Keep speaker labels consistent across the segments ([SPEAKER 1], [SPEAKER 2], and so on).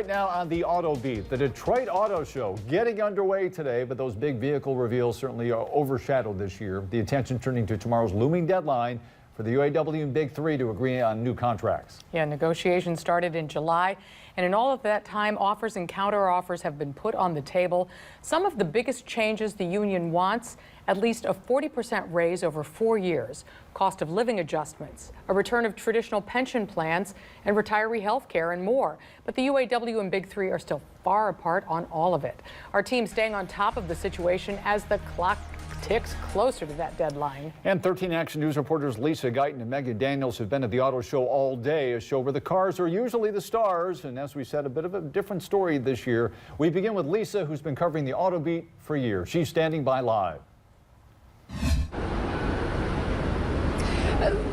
[SPEAKER 1] Right now on the Auto Beat, the Detroit Auto Show getting underway today, but those big vehicle reveals certainly are overshadowed this year. The attention turning to tomorrow's looming deadline for the UAW and Big Three to agree on new contracts. Yeah, negotiations started in July, and in all of that time, offers and counteroffers have been put on the table. Some of the biggest changes the union wants: at least a 40% raise over 4 years, cost of living adjustments, a return of traditional pension plans, and retiree health care, and more. But the UAW and Big Three are still far apart on all of it. Our team staying on top of the situation as the clock ticks closer to that deadline. And 13 Action News reporters Lisa Guyton and Megan Daniels have been at the auto show all day, a show where the cars are usually the stars. And as we said, a bit of a different story this year. We begin with Lisa, who's been covering the Auto Beat for years. She's standing by live.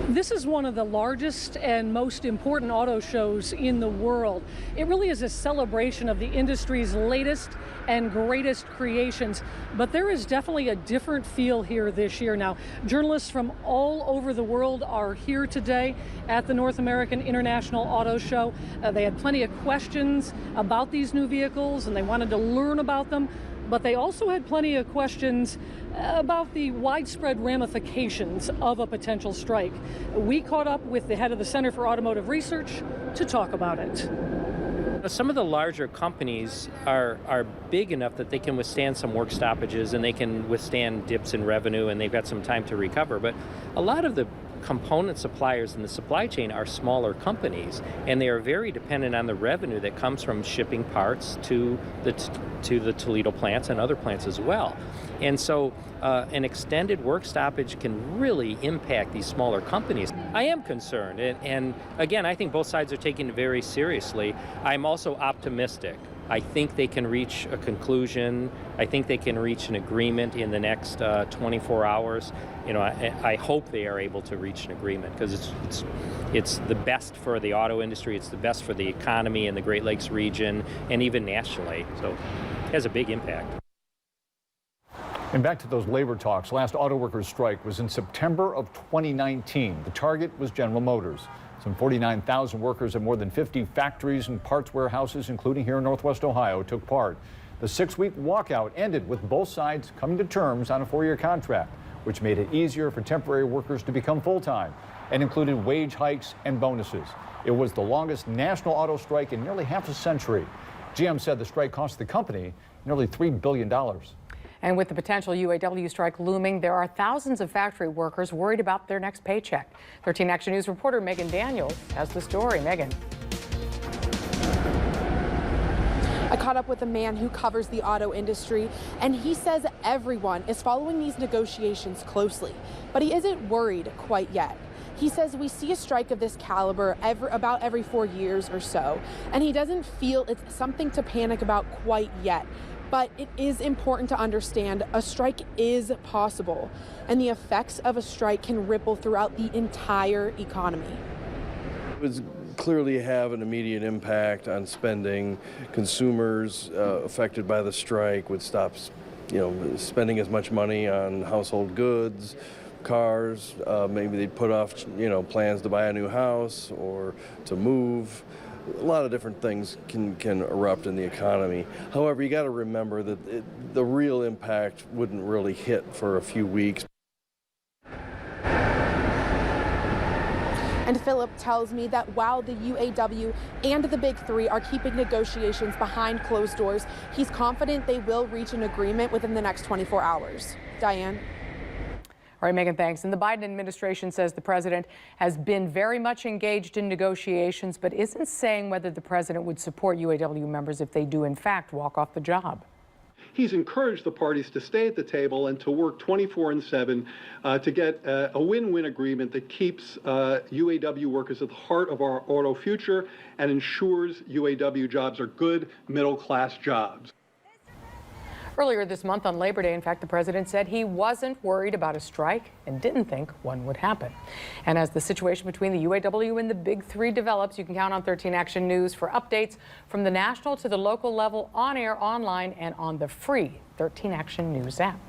[SPEAKER 2] This is one of the largest and most important auto shows in the world. It really is a celebration of the industry's latest and greatest creations, but there is definitely a different feel here this year. Now, journalists from all over the world are here today at the North American International Auto Show. They had plenty of questions about these new vehicles and they wanted to learn about them, but they also had plenty of questions about the widespread ramifications of a potential strike. We caught up with the head of the Center for Automotive Research to talk about it.
[SPEAKER 3] Some of the larger companies are big enough that they can withstand some work stoppages and they can withstand dips in revenue, and they've got some time to recover. But a lot of the component suppliers in the supply chain are smaller companies, and they are very dependent on the revenue that comes from shipping parts to the Toledo plants and other plants as well. And so an extended work stoppage can really impact these smaller companies. I am concerned, and again, I think both sides are taking it very seriously. I'm also optimistic. I think they can reach a conclusion. I think they can reach an agreement in the next 24 hours. You know, I hope they are able to reach an agreement, because it's the best for the auto industry. It's the best for the economy in the Great Lakes region and even nationally. So it has a big impact.
[SPEAKER 1] And back to those labor talks. Last auto workers' strike was in September of 2019. The target was General Motors. Some 49,000 workers at more than 50 factories and parts warehouses, including here in Northwest Ohio, took part. The 6-week walkout ended with both sides coming to terms on a 4-year contract, which made it easier for temporary workers to become full-time and included wage hikes and bonuses. It was the longest national auto strike in nearly half a century. GM said the strike cost the company nearly $3 billion. And with the potential UAW strike looming, there are thousands of factory workers worried about their next paycheck. 13 Action News reporter Megan Daniels has the story. Megan.
[SPEAKER 4] I caught up with a man who covers the auto industry, and he says everyone is following these negotiations closely, but he isn't worried quite yet. He says we see a strike of this caliber about every 4 years or so, and he doesn't feel it's something to panic about quite yet. But it is important to understand a strike is possible, and the effects of a strike can ripple throughout the entire economy.
[SPEAKER 5] It would clearly have an immediate impact on spending. Consumers affected by the strike would stop, spending as much money on household goods, cars. Maybe they'd put off, plans to buy a new house or to move. A lot of different things can erupt in the economy. However, you got to remember that the real impact wouldn't really hit for a few weeks.
[SPEAKER 4] And Philip tells me that while the UAW and the Big Three are keeping negotiations behind closed doors, he's confident they will reach an agreement within the next 24 hours. Diane?
[SPEAKER 1] All right, Megan, thanks. And the Biden administration says the president has been very much engaged in negotiations, but isn't saying whether the president would support UAW members if they do, in fact, walk off the job.
[SPEAKER 6] He's encouraged the parties to stay at the table and to work 24/7 to get a win-win agreement that keeps UAW workers at the heart of our auto future and ensures UAW jobs are good, middle-class jobs.
[SPEAKER 1] Earlier this month on Labor Day, in fact, the president said he wasn't worried about a strike and didn't think one would happen. And as the situation between the UAW and the Big Three develops, you can count on 13 Action News for updates from the national to the local level, on air, online, and on the free 13 Action News app.